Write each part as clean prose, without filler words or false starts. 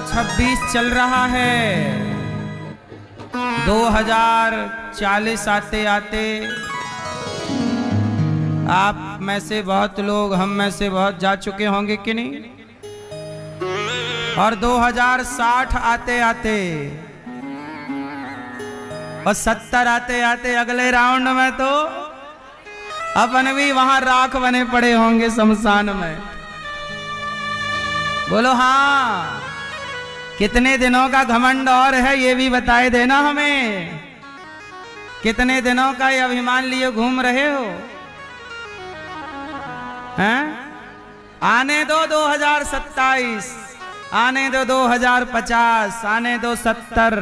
2026 चल रहा है। 2040 आते आते आप में से बहुत लोग हम में से बहुत जा चुके होंगे कि नहीं। और 2060 आते आते और 70 आते आते अगले राउंड में तो अपन भी वहां राख बने पड़े होंगे शमशान में। बोलो हाँ, कितने दिनों का घमंड और है ये भी बताए देना हमें। कितने दिनों का ये अभिमान लिए घूम रहे हो हैं? आने दो 2027, आने दो 2050, आने दो 70।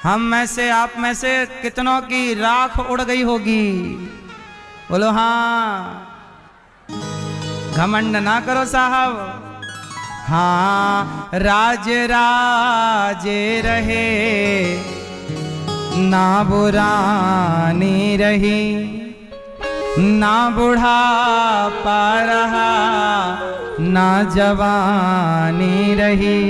हम में से आप में से कितनों की राख उड़ गई होगी। बोलो हाँ, घमंड ना करो साहब। हाँ, राज राजे रहे ना बुरानी रही, ना बुढ़ापा रहा ना जवानी रही।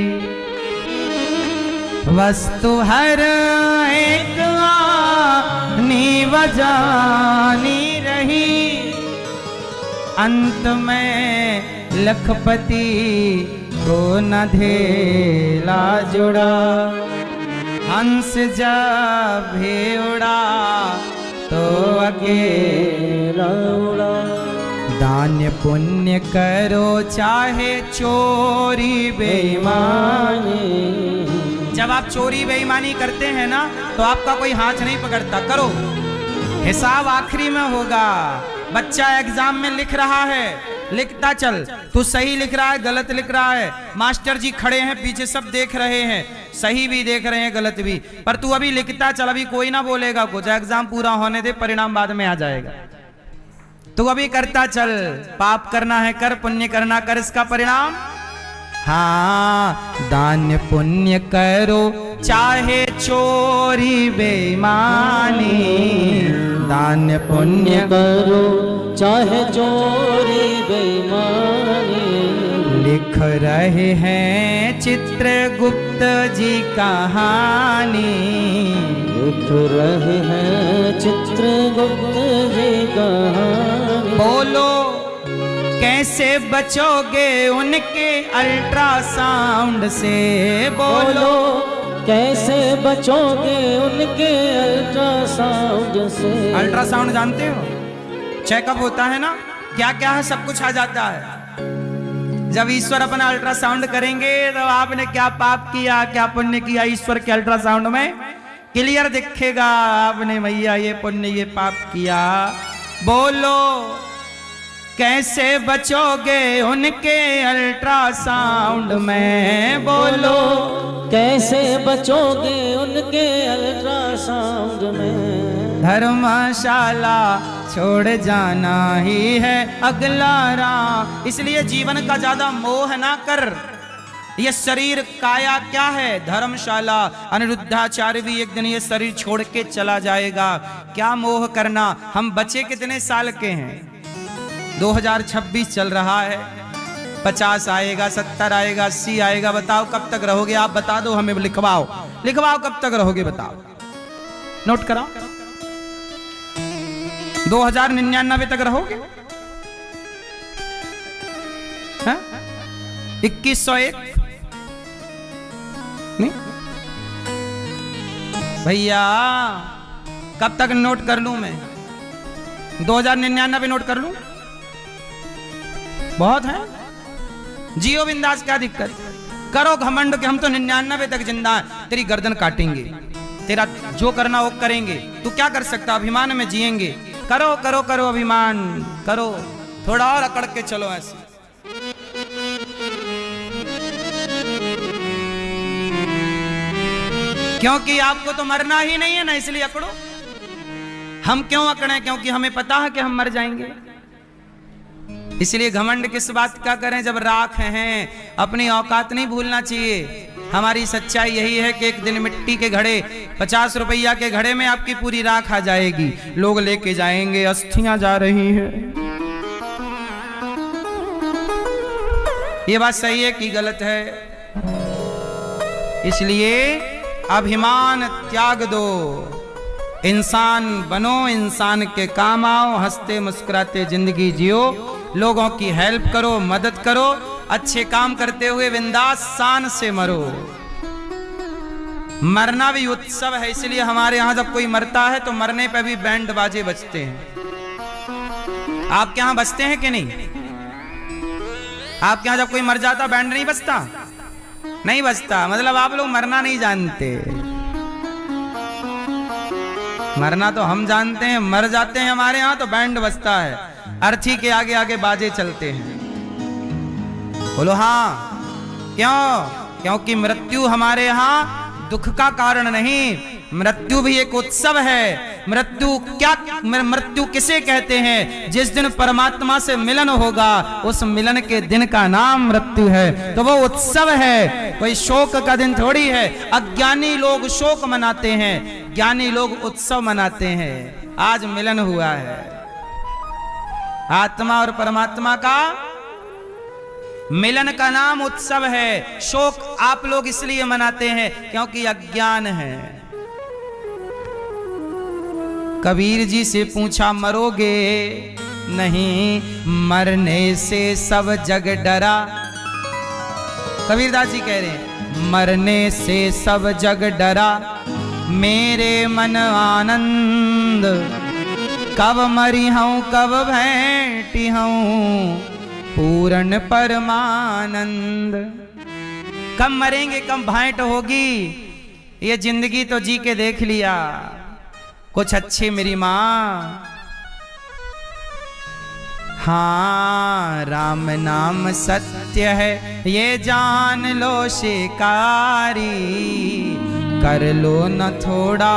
वस्तु हर एक आनी वजानी रही, अंत में लखपति को न धेला जुड़ा। हंस जब भी उड़ा तो अकेला उड़ा। दान पुण्य करो चाहे चोरी बेईमानी। जब आप चोरी बेईमानी करते हैं ना तो आपका कोई हाथ नहीं पकड़ता। करो, हिसाब आखिरी में होगा। बच्चा एग्जाम में लिख रहा है, लिखता चल। तू सही लिख रहा है गलत लिख रहा है, मास्टर जी खड़े हैं पीछे सब देख रहे हैं, सही भी देख रहे हैं गलत भी, पर तू अभी लिखता चल। अभी कोई ना बोलेगा कुछ, एग्जाम पूरा होने दे, परिणाम बाद में आ जाएगा। तू अभी करता चल। पाप करना है कर, पुण्य करना कर, इसका परिणाम। हाँ, दान पुण्य करो चाहे चोरी बेईमानी। दान पुण्य करो चाहे चोरी बेईमानी। लिख रहे हैं चित्रगुप्त जी कहानी। लिख रहे हैं चित्रगुप्त जी कहानी। बोलो कैसे बचोगे उनके अल्ट्रासाउंड से। बोलो कैसे बचोगे उनके अल्ट्रासाउंड से। अल्ट्रासाउंड जानते हो, चेकअप होता है ना, क्या क्या है सब कुछ आ जाता है। जब ईश्वर अपना अल्ट्रासाउंड करेंगे तो आपने क्या पाप किया क्या पुण्य किया, ईश्वर के अल्ट्रासाउंड में क्लियर दिखेगा। आपने भैया ये पुण्य ये पाप किया। बोलो कैसे बचोगे उनके अल्ट्रासाउंड में। बोलो कैसे बचोगे उनके अल्ट्रासाउंड में। धर्मशाला छोड़ जाना ही है अगला राह। इसलिए जीवन का ज्यादा मोह ना कर। ये शरीर काया क्या है, धर्मशाला। अनिरुद्धाचार्य भी एक दिन ये शरीर छोड़ के चला जाएगा, क्या मोह करना। हम बचे कितने साल के हैं। 2026 चल रहा है, 50 आएगा, 70 आएगा, 80 आएगा। बताओ कब तक रहोगे आप, बता दो हमें, लिखवाओ लिखवाओ कब तक रहोगे बताओ, नोट कराओ। 2099 तक रहोगे, 2101 नहीं भैया, कब तक नोट कर लूं मैं। 2099 नोट कर लूं, बहुत है। जियो बिंदास, क्या दिक्कत। करो घमंड के हम तो 99 तक जिंदा हैं। तेरी गर्दन काटेंगे, तेरा जो करना वो करेंगे। तू क्या कर सकता, अभिमान में जिएंगे। करो करो करो अभिमान करो, थोड़ा और अकड़ के चलो ऐसे। क्योंकि आपको तो मरना ही नहीं है ना, इसलिए अकड़ो। हम क्यों अकड़े, क्योंकि हमें पता है कि हम मर जाएंगे। इसलिए घमंड किस बात का करें जब राख हैं। अपनी औकात नहीं भूलना चाहिए। हमारी सच्चाई यही है कि एक दिन मिट्टी के घड़े, 50 रुपया के घड़े में आपकी पूरी राख आ जाएगी। लोग लेके जाएंगे, अस्थियां जा रही हैं। ये बात सही है कि गलत है? इसलिए अभिमान त्याग दो, इंसान बनो, इंसान के काम आओ, हंसते मुस्कुराते जिंदगी जियो, लोगों की हेल्प करो, मदद करो, अच्छे काम करते हुए बिंदास शान से मरो। मरना भी उत्सव है, इसलिए हमारे यहां जब कोई मरता है तो मरने पे भी बैंड बाजे बजते हैं। आपके यहां बजते हैं कि नहीं? आपके यहां जब कोई मर जाता बैंड नहीं बजता? नहीं बजता, मतलब आप लोग मरना नहीं जानते। मरना तो हम जानते हैं, मर जाते हैं हमारे यहां तो बैंड बजता है, अर्थी के आगे आगे बाजे चलते हैं। बोलो हाँ। क्यों? क्योंकि मृत्यु हमारे यहां दुख का कारण नहीं, मृत्यु भी एक उत्सव है। मृत्यु किसे कहते हैं? जिस दिन परमात्मा से मिलन होगा, उस मिलन के दिन का नाम मृत्यु है, तो वो उत्सव है, कोई शोक का दिन थोड़ी है। अज्ञानी लोग शोक मनाते हैं, ज्ञानी लोग उत्सव मनाते हैं। आज मिलन हुआ है आत्मा और परमात्मा का, मिलन का नाम उत्सव है। शोक आप लोग इसलिए मनाते हैं क्योंकि अज्ञान है। कबीर जी से पूछा मरोगे? नहीं, मरने से सब जग डरा। कबीरदास जी कह रहे हैं मरने से सब जग डरा, मेरे मन आनंद, कब मरी हूं कब भेंटी हूं पूर्ण परमानंद। कब मरेंगे, कब भेंट होगी, ये जिंदगी तो जी के देख लिया। कुछ अच्छी मेरी माँ, हाँ राम नाम सत्य है ये जान लो शिकारी, कर लो न थोड़ा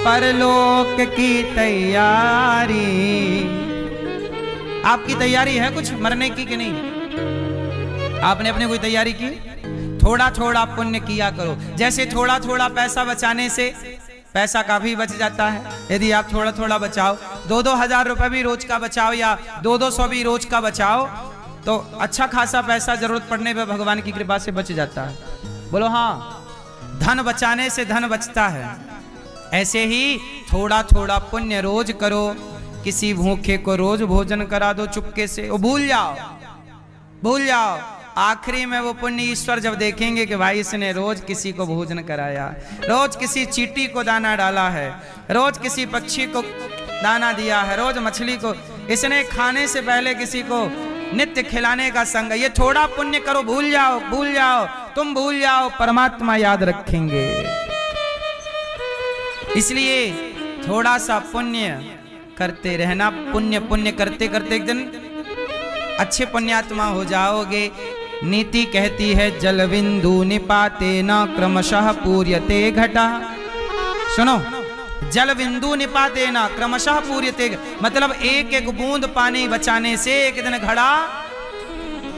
परलोक की तैयारी। आपकी तैयारी है कुछ मरने की कि नहीं? आपने अपनी कोई तैयारी की? थोड़ा थोड़ा पुण्य किया करो। जैसे थोड़ा थोड़ा पैसा बचाने से पैसा काफी बच जाता है। यदि आप थोड़ा थोड़ा बचाओ, 2-2 हजार रुपए भी रोज का बचाओ या 200 भी रोज का बचाओ, तो अच्छा खासा पैसा जरूरत पड़ने पे भगवान की कृपा से बच जाता है। बोलो हाँ। धन बचाने से धन बचता है। ऐसे ही थोड़ा थोड़ा पुण्य रोज करो। किसी भूखे को रोज भोजन करा दो चुपके से, वो भूल जाओ। आखिरी में वो पुण्य ईश्वर जब देखेंगे कि भाई इसने रोज किसी को भोजन कराया, रोज किसी चींटी को दाना डाला है, रोज किसी पक्षी को दाना दिया है, रोज मछली को, इसने खाने से पहले किसी को नित्य खिलाने का संग। ये थोड़ा पुण्य करो, भूल जाओ, तुम भूल जाओ, परमात्मा याद रखेंगे। इसलिए थोड़ा सा पुण्य करते रहना। पुण्य करते करते एक दिन अच्छे पुण्यात्मा हो जाओगे। नीति कहती है जल बिंदु निपाते न क्रमशः पूर्यते घटा। सुनो, जल बिंदु निपाते न क्रमशः पूर्यते, मतलब एक एक बूंद पानी बचाने से एक दिन घड़ा,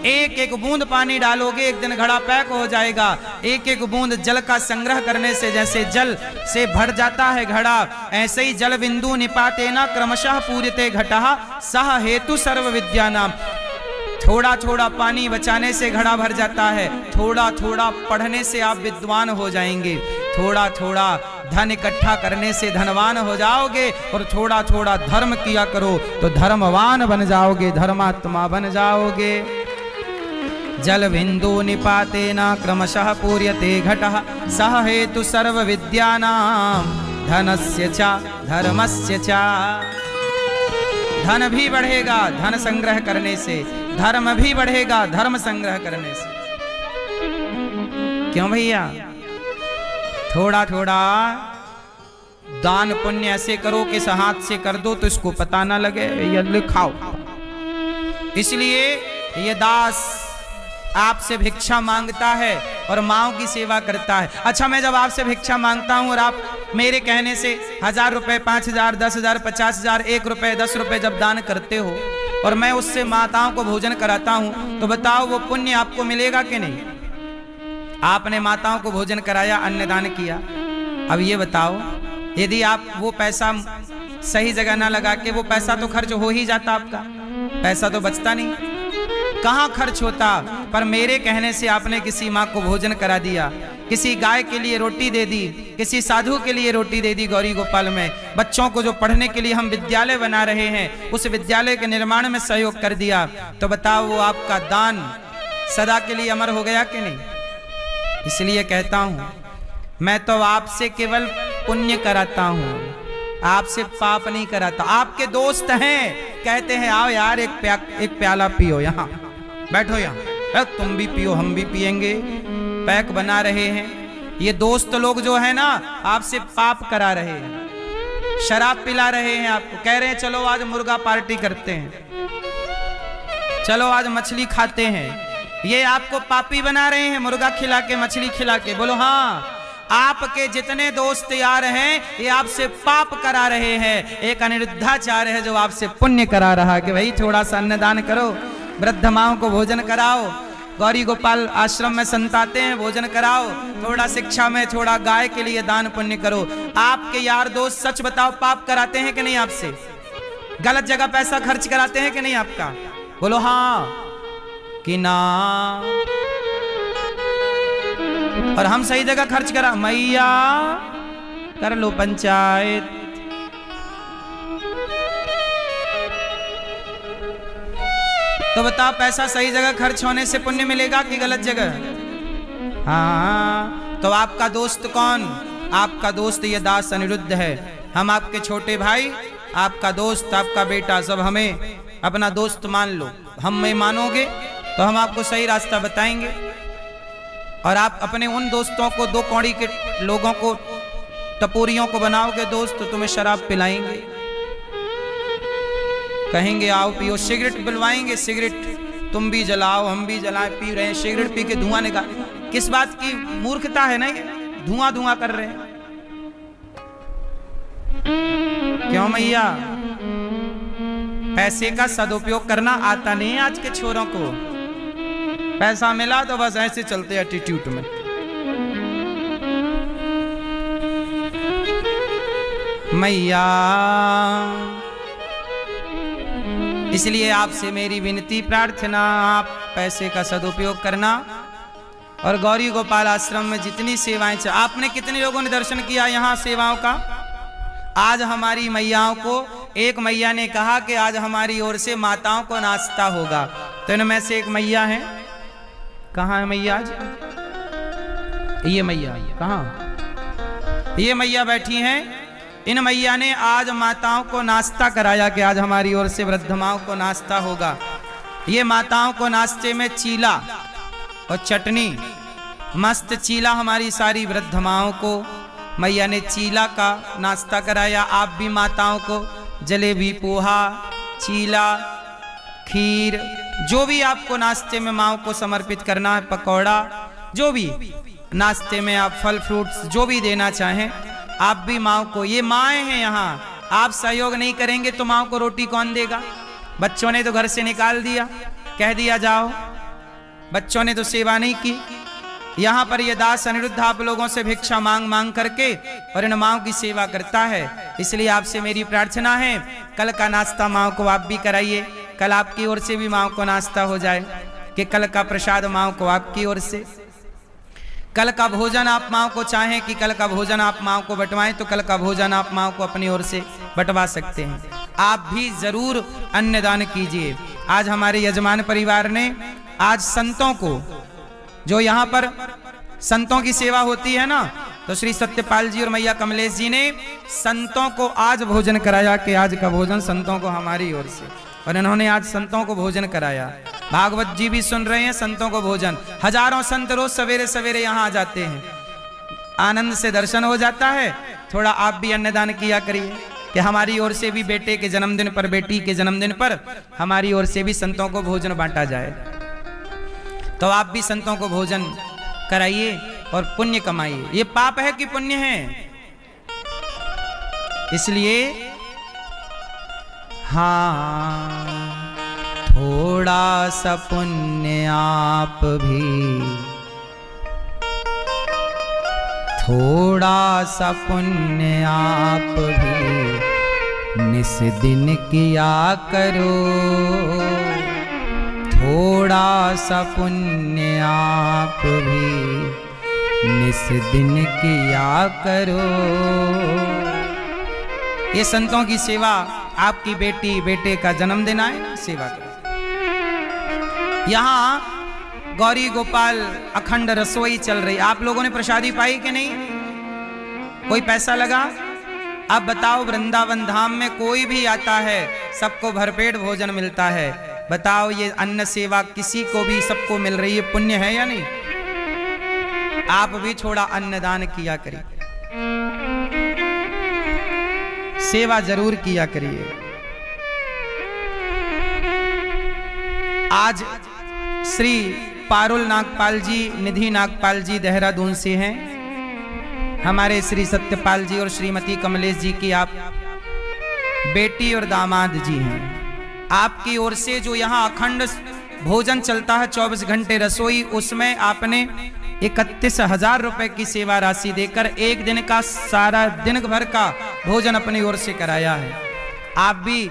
एक एक बूंद पानी डालोगे एक दिन घड़ा पैक हो जाएगा। एक एक बूंद जल का संग्रह करने से जैसे जल से भर जाता है घड़ा, ऐसे ही जल बिंदु निपाते न क्रमशः पूर्यते घटः सह हेतु सर्व विद्यानाम। थोड़ा थोड़ा पानी बचाने से घड़ा भर जाता है, थोड़ा थोड़ा पढ़ने से आप विद्वान हो जाएंगे, थोड़ा थोड़ा धन इकट्ठा करने से धनवान हो जाओगे, और थोड़ा थोड़ा धर्म किया करो तो धर्मवान बन जाओगे, धर्मात्मा बन जाओगे। जल बिंदु निपाते न क्रमशः पूर्यते घटः सह हेतु सर्व विद्यानाम धनस्य च धर्मस्य च। धन भी बढ़ेगा धन संग्रह करने से, धर्म भी बढ़ेगा धर्म संग्रह करने से। क्यों भैया? थोड़ा थोड़ा दान पुण्य ऐसे करो कि हाथ से कर दो तो इसको पता ना लगे, ये लिखाओ। इसलिए ये दास आपसे भिक्षा मांगता है और माओ की सेवा करता है। अच्छा, मैं जब आपसे भिक्षा मांगता हूं और आप मेरे कहने से 1000 रुपए, 5000, 10,000, 50,000, 1 रुपए, 10 रुपए जब दान करते हो और मैं उससे माताओं को भोजन कराता हूं, तो बताओ वो पुण्य आपको मिलेगा कि नहीं? आपने माताओं को भोजन कराया, अन्नदान किया। अब ये बताओ, यदि आप वो पैसा सही जगह ना लगा के, वो पैसा तो खर्च हो ही जाता, आपका पैसा तो बचता नहीं। कहाँ खर्च होता, पर मेरे कहने से आपने किसी माँ को भोजन करा दिया, किसी गाय के लिए रोटी दे दी, किसी साधु के लिए रोटी दे दी। गौरी गोपाल में बच्चों को जो पढ़ने के लिए हम विद्यालय बना रहे हैं, उस विद्यालय के निर्माण में सहयोग कर दिया। तो बताओ वो आपका दान सदा के लिए अमर हो गया कि नहीं? इसलिए कहता हूं मैं तो आपसे केवल पुण्य कराता हूं, आपसे पाप नहीं कराता। आपके दोस्त हैं, कहते हैं आओ यार एक प्याला पियो, यहाँ बैठो, यहाँ तुम भी पियो हम भी पिएंगे, पैक बना रहे हैं। ये दोस्त लोग जो है ना आपसे पाप करा रहे हैं, शराब पिला रहे हैं आपको, कह रहे हैं चलो आज मुर्गा पार्टी करते हैं, चलो आज मछली खाते हैं। ये आपको पापी बना रहे हैं मुर्गा खिला के, मछली खिला के। बोलो हाँ, आपके जितने दोस्त यार हैं ये आपसे पाप करा रहे हैं। एक अनिरुद्धाचार्य है जो आपसे पुण्य करा रहा कि भाई थोड़ा सा अन्नदान करो, वृद्ध माओं को भोजन कराओ, गौरी गोपाल आश्रम में संताते हैं भोजन कराओ, थोड़ा शिक्षा में, थोड़ा गाय के लिए दान पुण्य करो। आपके यार दोस्त सच बताओ पाप कराते हैं कि नहीं आपसे? गलत जगह पैसा खर्च कराते हैं कि नहीं आपका? बोलो हाँ कि ना? और हम सही जगह खर्च करा, मैया कर लो पंचायत। तो बताओ पैसा सही जगह खर्च होने से पुण्य मिलेगा कि गलत जगह? हाँ, तो आपका दोस्त कौन? आपका दोस्त ये दास अनिरुद्ध है। हम आपके छोटे भाई, आपका दोस्त, आपका बेटा, सब हमें अपना दोस्त मान लो। हमें मानोगे तो हम आपको सही रास्ता बताएंगे, और आप अपने उन दोस्तों को, दो कौड़ी के लोगों को, टपोरियों को बनाओगे दोस्त, तो तुम्हें शराब पिलाएंगे, कहेंगे आओ पियो, सिगरेट पिलवाएंगे, सिगरेट तुम भी जलाओ हम भी जलाएं, पी रहे हैं, सिगरेट पी के धुआं निकाल। किस बात की मूर्खता है ना, ये धुआं धुआं कर रहे हैं। क्यों मैया? पैसे का सदुपयोग करना आता नहीं है आज के छोरों को। पैसा मिला तो बस ऐसे चलते एटीट्यूड में। मैया इसलिए आपसे मेरी विनती प्रार्थना, आप पैसे का सदुपयोग करना। और गौरी गोपाल आश्रम में जितनी सेवाएं, आपने कितने लोगों ने दर्शन किया यहाँ सेवाओं का? आज हमारी मैयाओं को, एक मैया ने कहा कि आज हमारी ओर से माताओं को नाश्ता होगा, तो इनमें से एक मैया है, कहाँ है मैया आज? ये मैया कहाँ? ये मैया बैठी हैं। इन मैया ने आज माताओं को नाश्ता कराया कि आज हमारी ओर से वृद्ध माओं को नाश्ता होगा। ये माताओं को नाश्ते में चीला और चटनी, मस्त चीला हमारी सारी वृद्ध माओं को मैया ने चीला का नाश्ता कराया। आप भी माताओं को जलेबी, पोहा, चीला, खीर, जो भी आपको नाश्ते में माओं को समर्पित करना है, पकौड़ा, जो भी नाश्ते में आप फल फ्रूट्स जो भी देना चाहें, आप भी माओं को, ये माएँ हैं यहाँ, आप सहयोग नहीं करेंगे तो माओं को रोटी कौन देगा? बच्चों ने तो घर से निकाल दिया, कह दिया जाओ, बच्चों ने तो सेवा नहीं की। यहाँ पर ये दास अनिरुद्ध आप लोगों से भिक्षा मांग मांग करके और इन माओं की सेवा करता है। इसलिए आपसे मेरी प्रार्थना है, कल का नाश्ता माओं को आप भी कराइए। कल आपकी ओर से भी माओं को नाश्ता हो जाए, कि कल का प्रसाद माओं को आपकी ओर से, कल का भोजन आप माओं को चाहें कि कल का भोजन आप माओं को बंटवाएं, तो कल का भोजन आप माओं को अपनी ओर से बंटवा सकते हैं। आप भी जरूर अन्नदान कीजिए। आज हमारे यजमान परिवार ने आज संतों को, जो यहाँ पर संतों की सेवा होती है ना, तो श्री सत्यपाल जी और मैया कमलेश जी ने संतों को आज भोजन कराया कि आज का भोजन संतों को हमारी ओर से, और इन्होंने आज संतों को भोजन कराया। भागवत जी भी सुन रहे हैं, संतों को भोजन। हजारों संत रोज सवेरे सवेरे यहाँ आ जाते हैं, आनंद से दर्शन हो जाता है। थोड़ा आप भी अन्नदान किया करिए कि हमारी ओर से भी बेटे के जन्मदिन पर, बेटी के जन्मदिन पर हमारी ओर से भी संतों को भोजन बांटा जाए। तो आप भी संतों को भोजन कराइए और पुण्य कमाइए। ये पाप है कि पुण्य है? इसलिए हाँ, थोड़ा सा पुण्य आप भी, थोड़ा सा पुण्य आप भी निस दिन किया करो। थोड़ा सा पुण्य आप भी निस दिन किया करो। ये संतों की सेवा, आपकी बेटी बेटे का जन्मदिन आए ना, सेवा करो। यहाँ गौरी गोपाल अखंड रसोई चल रही। आप लोगों ने प्रसादी पाई कि नहीं? कोई पैसा लगा? अब बताओ, वृंदावन धाम में कोई भी आता है सबको भरपेट भोजन मिलता है। बताओ, ये अन्न सेवा किसी को भी सबको मिल रही है, पुण्य है या नहीं? आप भी थोड़ा अन्नदान किया करिए, सेवा जरूर किया करिए। आज श्री पारुल नागपाल जी, निधि नागपाल जी देहरादून से हैं। हमारे श्री सत्यपाल जी और श्रीमती कमलेश जी की आप बेटी और दामाद जी हैं। आपकी ओर से जो यहाँ अखंड भोजन चलता है 24 घंटे रसोई, उसमें आपने 31,000 रुपए की सेवा राशि देकर एक दिन का, सारा दिन भर का भोजन अपनी ओर से कराया है। आप भी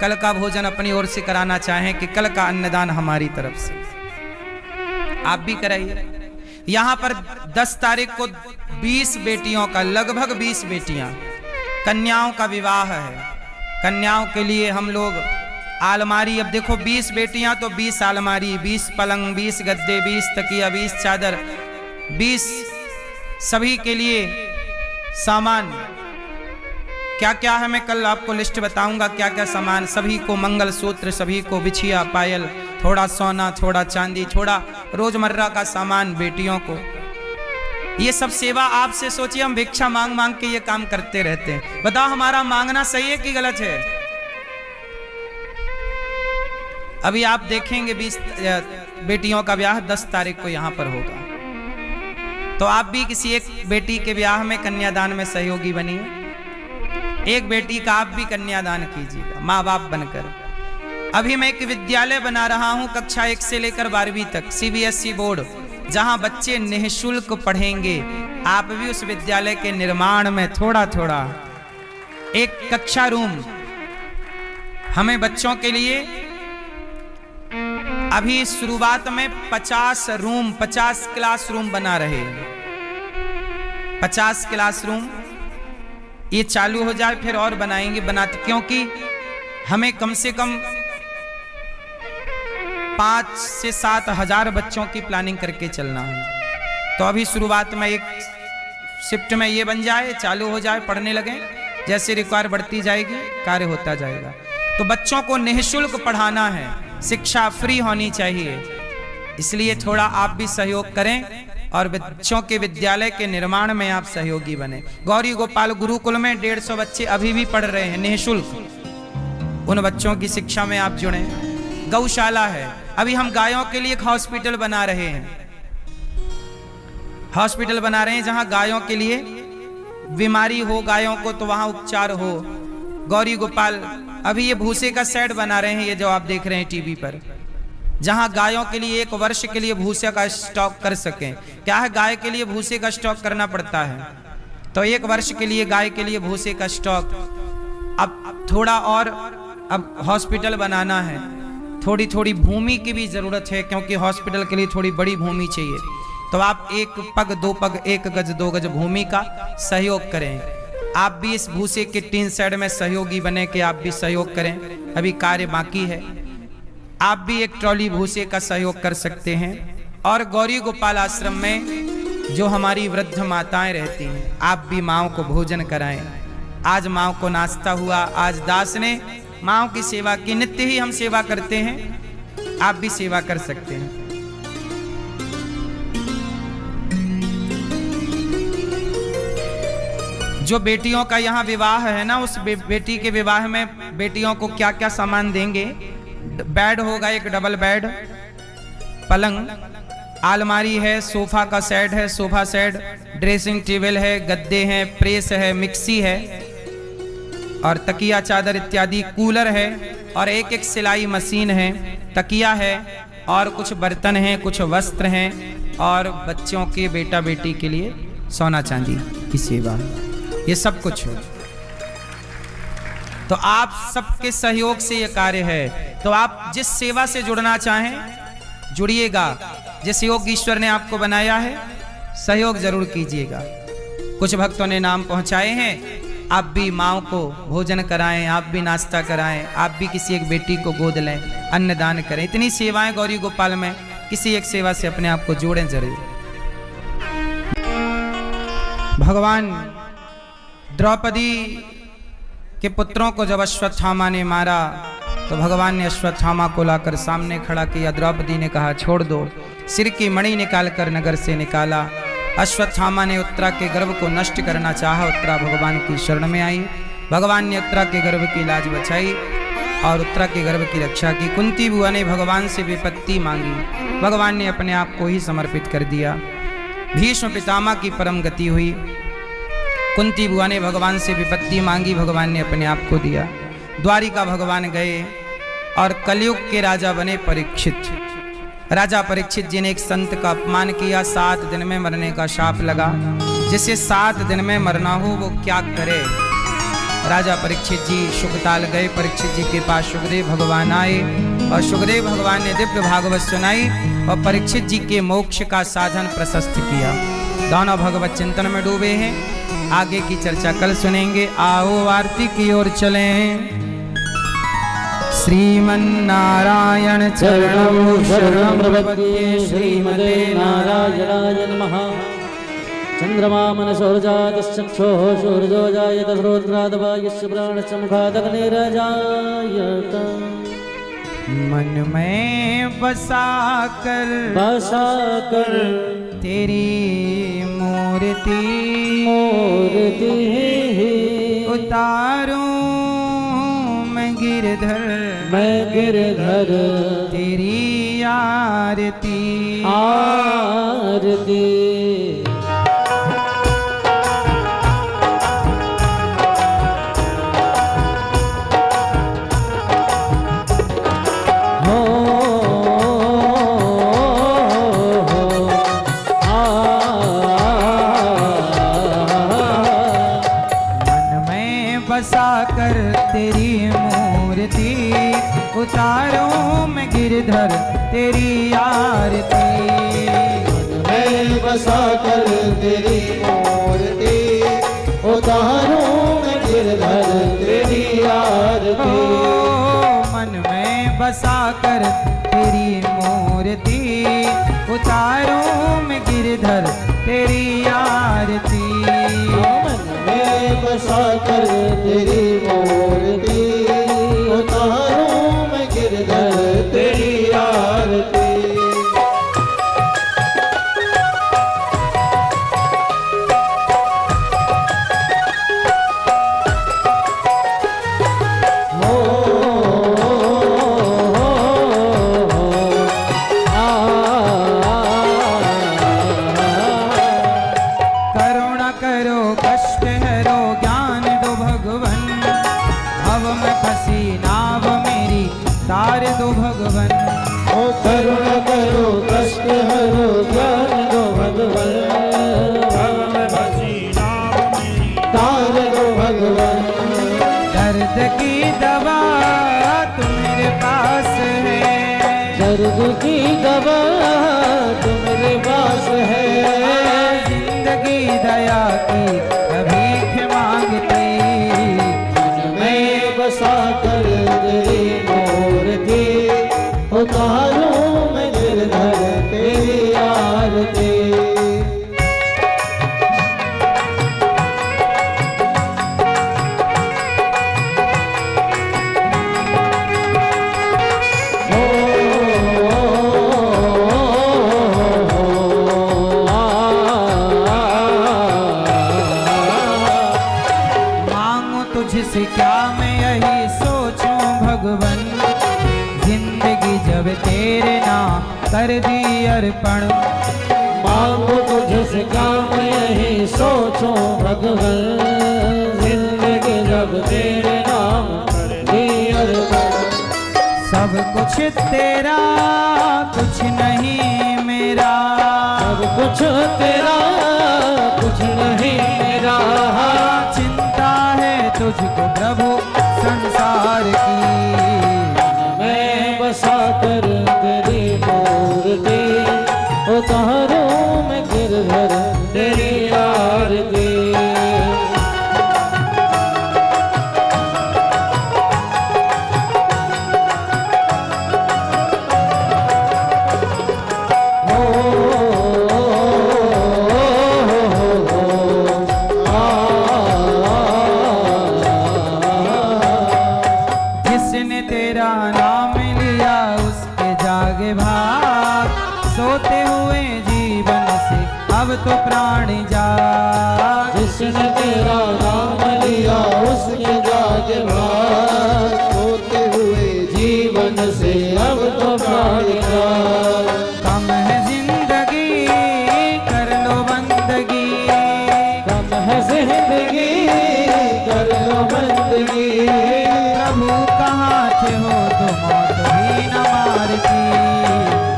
कल का भोजन अपनी ओर से कराना चाहें कि कल का अन्नदान हमारी तरफ से आप भी कराइए। यहाँ पर 10 तारीख को 20 बेटियों का, लगभग 20 बेटियां, कन्याओं का विवाह है। कन्याओं के लिए हम लोग आलमारी, अब देखो 20 बेटियां तो 20 आलमारी, 20 पलंग, 20 गद्दे, 20 तकिया, 20 चादर, 20 सभी के लिए सामान। क्या क्या है मैं कल आपको लिस्ट बताऊंगा, क्या क्या सामान। सभी को मंगलसूत्र, सभी को बिछिया, पायल, थोड़ा सोना, थोड़ा चांदी, थोड़ा रोजमर्रा का सामान बेटियों को। ये सब सेवा आपसे सोचिए, हम भिक्षा मांग मांग के ये काम करते रहते हैं। बताओ, हमारा मांगना सही है कि गलत है? अभी आप देखेंगे 20 बेटियों का ब्याह 10 तारीख को यहाँ पर होगा। तो आप भी किसी एक बेटी के ब्याह में कन्यादान में सहयोगी बनिए। एक बेटी का आप भी कन्यादान कीजिएगा माँ बाप बनकर। अभी मैं एक विद्यालय बना रहा हूँ कक्षा 1 से लेकर 12वीं तक, CBSE बोर्ड, जहाँ बच्चे निःशुल्क पढ़ेंगे। आप भी उस विद्यालय के निर्माण में थोड़ा थोड़ा एक कक्षा रूम हमें बच्चों के लिए, अभी शुरुआत में 50 रूम, 50 क्लासरूम बना रहे हैं। 50 क्लासरूम ये चालू हो जाए फिर और बनाएंगे, बनाते, क्योंकि हमें कम से कम 5 से 7 हजार बच्चों की प्लानिंग करके चलना है। तो अभी शुरुआत में एक शिफ्ट में ये बन जाए, चालू हो जाए, पढ़ने लगे, जैसे रिक्वायर बढ़ती जाएगी कार्य होता जाएगा। तो बच्चों को निःशुल्क पढ़ाना है, शिक्षा फ्री होनी चाहिए। इसलिए थोड़ा आप भी सहयोग करें और बच्चों के विद्यालय के निर्माण में आप सहयोगी बने। गौरी गोपाल गुरुकुल में 150 बच्चे अभी भी पढ़ रहे हैं निःशुल्क। उन बच्चों की शिक्षा में आप जुड़े। गौशाला है, अभी हम गायों के लिए एक हॉस्पिटल बना रहे हैं। हॉस्पिटल बना रहे हैं जहां गायों के लिए बीमारी हो गायों को तो वहां उपचार हो। गौरी गोपाल अभी ये भूसे का सेट बना रहे हैं, ये जो आप देख रहे हैं टीवी पर, जहां गायों के लिए 1 वर्ष के लिए भूसे का स्टॉक कर सकें। क्या है, गाय के लिए भूसे का स्टॉक करना पड़ता है, तो 1 वर्ष के लिए गाय के लिए भूसे का स्टॉक। अब थोड़ा और अब हॉस्पिटल बनाना है, थोड़ी थोड़ी भूमि की भी जरूरत है, क्योंकि हॉस्पिटल के लिए थोड़ी बड़ी भूमि चाहिए। तो आप 1 पग 2 पग 1 गज 2 गज भूमि का सहयोग करें। आप भी इस भूसे के 3 साइड में सहयोगी बने के आप भी सहयोग करें। अभी कार्य बाकी है। आप भी एक ट्रॉली भूसे का सहयोग कर सकते हैं। और गौरी गोपाल आश्रम में जो हमारी वृद्ध माताएं रहती हैं, आप भी माँओं को भोजन कराएं। आज माँओं को नाश्ता हुआ, आज दास ने माँओं की सेवा की। नित्य ही हम सेवा करते हैं, आप भी सेवा कर सकते हैं। जो बेटियों का यहाँ विवाह है ना, उस बेटी के विवाह में बेटियों को क्या क्या सामान देंगे। बेड होगा, एक डबल बेड, पलंग, आलमारी है, सोफा का सेट है, सोफा सेट, ड्रेसिंग टेबल है, गद्दे हैं, प्रेस है, मिक्सी है और तकिया चादर इत्यादि, कूलर है और एक एक सिलाई मशीन है, तकिया है और कुछ बर्तन हैं, कुछ वस्त्र हैं और बच्चों के बेटा बेटी के लिए सोना चांदी की सेवा, ये सब कुछ हो। तो आप सबके सहयोग से ये कार्य है। तो आप जिस सेवा से जुड़ना चाहें जुड़िएगा। जिस योग ईश्वर ने आपको बनाया है सहयोग जरूर कीजिएगा। कुछ भक्तों ने नाम पहुंचाए हैं, आप भी माँ को भोजन कराएं, आप भी नाश्ता कराएं, आप भी किसी एक बेटी को गोद लें, अन्नदान करें। इतनी सेवाएं गौरी गोपाल में, किसी एक सेवा से अपने आप को जोड़ें जरूर। भगवान द्रौपदी के पुत्रों को जब अश्वत्थामा ने मारा तो भगवान ने अश्वत्थामा को लाकर सामने खड़ा किया। द्रौपदी ने कहा छोड़ दो। सिर की मणि निकालकर नगर से निकाला। अश्वत्थामा ने उत्तरा के गर्भ को नष्ट करना चाहा। उत्तरा भगवान की शरण में आई। भगवान ने उत्तरा के गर्भ की लाज बचाई और उत्तरा के गर्भ की रक्षा की। कुंती बुआ ने भगवान से विपत्ति मांगी, भगवान ने अपने आप को ही समर्पित कर दिया। भीष्म पितामह की परम गति हुई। कुंती बुआ ने भगवान से विपत्ति मांगी, भगवान ने अपने आप को दिया। द्वारिका भगवान गए और कलयुग के राजा बने परीक्षित। राजा परीक्षित जी ने एक संत का अपमान किया। 7 दिन में मरने का शाप लगा। जिसे 7 दिन में मरना हो वो क्या करे। राजा परीक्षित जी शुकताल गए। परीक्षित जी के पास सुखदेव भगवान आए और सुखदेव भगवान ने दिव्य भागवत सुनाई और परीक्षित जी के मोक्ष का साधन प्रशस्त किया। दोनों भगवत चिंतन में डूबे हैं। आगे की चर्चा कल सुनेंगे। आओ आरती की ओर चलें। श्रीमन्नारायण चरणं शरणं प्रपद्ये श्रीमते नारायणाय नमः। चंद्रमा मनसोर्जातश्चक्षुः सूर्यो जायत श्रोत्रादवायुश्च प्राणश्च मुखादग्निरजायत। मन में बसा कर तेरी मूर्ति उतारूं मैं गिरधर तेरी आरती कर तेरी मूर्ति उतारूं मैं गिरधर तेरी आरती। मैं बसा कर तेरी मूर्ति उतारूं मैं गिरधर तेरी आरती। मन में बसा कर तेरी मूर्ति उतारूं मैं गिरधर तेरी आरती। मन में बसा कर तेरी मूर्ति उतारूं मैं गिरधर तेरी आरती। तार दो भगवन। ओ करुणा करो कष्ट हरो ज्ञान दो भगवन। तार दो भगवन। दर्द की दवा तुम्हारे पास है। दर्द की दवा तुम्हारे पास है। जिंदगी दया की भीख मांगती। मैं बसा कर तेरी मूर्ति उतारूं मैं गिरधर तेरी आरती। तुझसे क्या मैं यही सोचूं भगवन। जिंदगी जब तेरे नाम कर दी अर्पण। मांगो तुझसे क्या मैं यही सोचूं भगवन। जिंदगी जब तेरे नाम कर दी अर्पण। सब कुछ तेरा कुछ नहीं मेरा। सब कुछ तेरा कुछ नहीं मेरा। चिंता है तुझको प्रभु संसार की। मैं उतारूं मैं गिरधर तेरी आरती। जिसने तेरा नाम लिया उसके जागे भाग, सोते हुए जीवन से अब तो प्राण जाग। जिसने तेरा नाम लिया उसके जागे भाग, सोते हुए जीवन से अब तो प्राण जाग। कम है जिंदगी कर लो बंदगी, कम है जिंदगी कर लो बंदगी। प्रभु कहाँ थे हो तो मौत ही न मारती।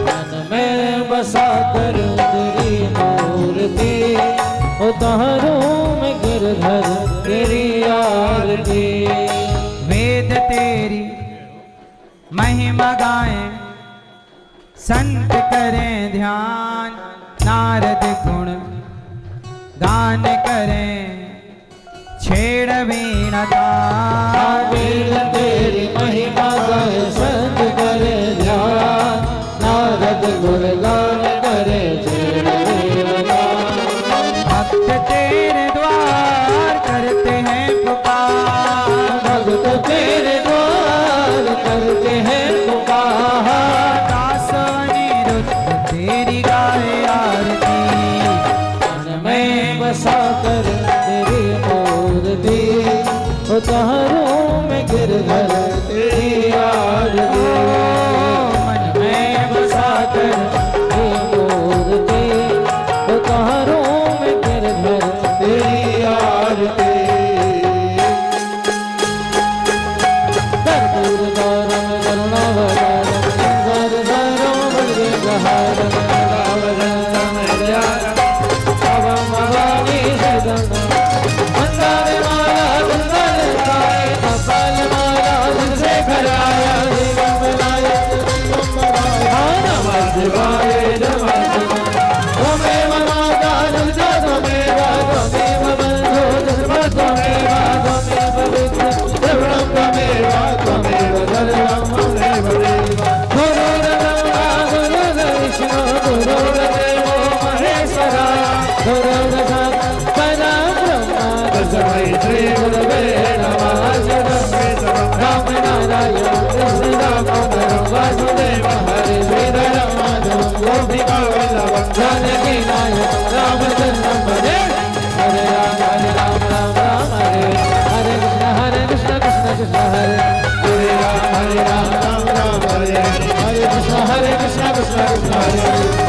मन में बसा कर तेरी मूर्ति, उतारूं मैं गिरधर तेरी आरती। वेद तेरी महिमा गाएं, संत करें ध्यान, नारद गुण गान करें, छेड़ वीणा तान। वेद तेरी महिमा गाए संत करे ध्यान, नारद गुण गान करे छेड़ वीणा तान। भक्त तेरे द्वार करते हैं पुकार, भक्त तेरे द्वार करते हैं पुकार। दास अनिरुद्ध तेरी गाए आरती। मन में बसा कर तेरी मूर्ति, उतारूं मैं गिरधर तेरी आरती। मन में बसा कर तेरी मूर्ति, उतारूं मैं गिरधर तेरी आरती। कर्पूर गौरम करुणावतारम संसारसारम भुजगहारम सदावदन्तं हृदयारम भवं भवानी शरणं। मंदारमाला कुन्दलताय कपालमाला कुलशेखराय दिगम्बराय नमः शिवाय नमः। त्वमेव माता दुर्गा त्वमेव त्वमेव बन्धो त्वमेव त्वमेव विद्या द्रविणं त्वमेव त्वमेव सर्वं त्वमेव देव। गुरुर्ब्रह्मा गुरुर्विष्णु गुरुर्देवो महेश्वरा, गुरुर्साक्षात् परब्रह्म तस्मै श्री गुरवे नमः। राम नारायण कृष्ण दामोदरं वासुदेवं हरे श्रीधरं माधवं गोपिका वल्लभं जानकी नायकं रामचन्द्रं भजे। हरे राम राम राम हरे हरे कृष्ण कृष्ण कृष्ण हरे राम राम राम हरे हरे कृष्ण कृष्ण कृष्ण हरे।